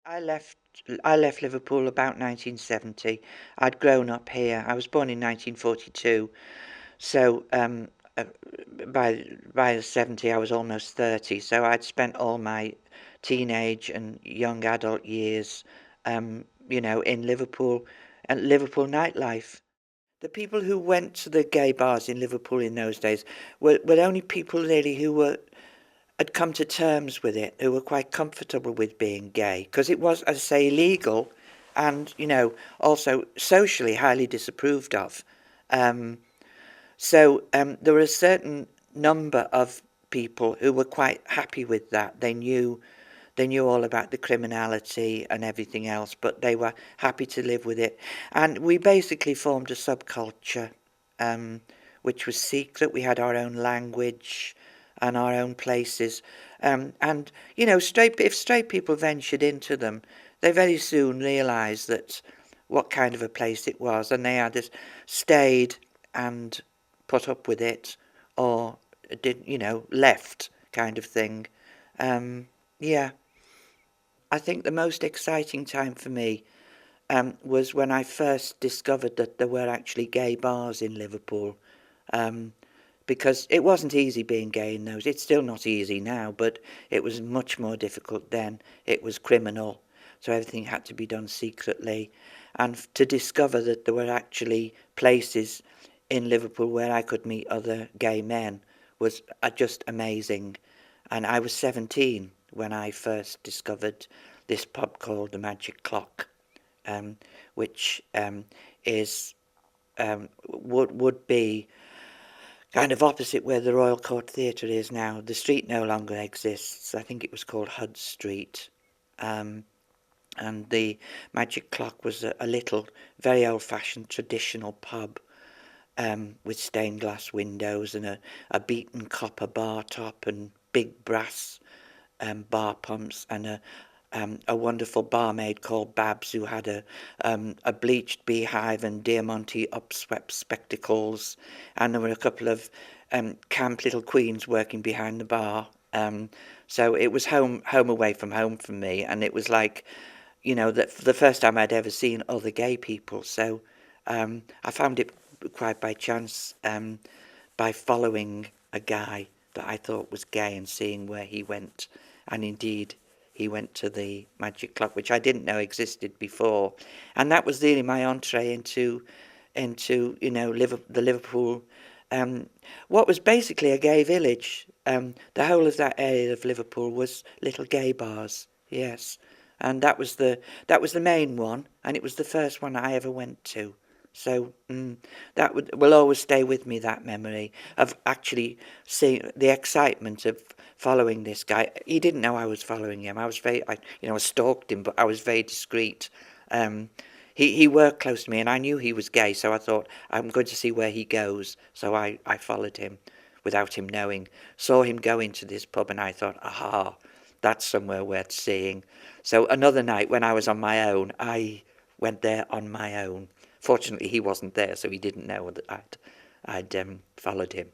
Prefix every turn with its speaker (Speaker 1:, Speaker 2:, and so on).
Speaker 1: I left I left Liverpool about 1970. I'd grown up here. I was born in 1942, so by 70 I was almost 30. So I'd spent all my teenage and young adult years, in Liverpool and Liverpool nightlife. The people who went to the gay bars in Liverpool in those days were only people really who had come to terms with it, who were quite comfortable with being gay, because it was, as I say, illegal and, also socially highly disapproved of. Um, so there were a certain number of people who were quite happy with that. They knew all about the criminality and everything else, but they were happy to live with it. And we basically formed a subculture, um, which was secret. We had our own language and our own places. And if straight people ventured into them, they very soon realised that what kind of a place it was, and they either stayed and put up with it, or left, kind of thing. Yeah. I think the most exciting time for me was when I first discovered that there were actually gay bars in Liverpool. Um, because it wasn't easy being gay in those. It's still not easy now, but it was much more difficult then. It was criminal, so everything had to be done secretly. And to discover that there were actually places in Liverpool where I could meet other gay men was just amazing. And I was 17 when I first discovered this pub called the Magic Clock, which is would be kind of opposite where the Royal Court Theatre is now. The street no longer exists. I think it was called Hud Street. Um, and the Magic Clock was a little, very old-fashioned traditional pub, with stained glass windows and a beaten copper bar top and big brass bar pumps, and a wonderful barmaid called Babs, who had a bleached beehive and Diamante upswept spectacles, and there were a couple of camp little queens working behind the bar. So it was home away from home for me, and it was like, the first time I'd ever seen other gay people. So I found it quite by chance, by following a guy that I thought was gay and seeing where he went, and indeed he went to the Magic Clock, which I didn't know existed before, and that was really my entree into the Liverpool, what was basically a gay village. The whole of that area of Liverpool was little gay bars, yes, and that was the main one, and it was the first one I ever went to. So that will always stay with me, that memory of actually seeing the excitement of following this guy. He didn't know I was following him. I stalked him, but I was very discreet. He worked close to me, and I knew he was gay, so I thought, I'm going to see where he goes. So I followed him without him knowing. Saw him go into this pub, and I thought, aha, that's somewhere worth seeing. So another night when I was on my own, I went there on my own. Fortunately, he wasn't there, so he didn't know that I'd followed him,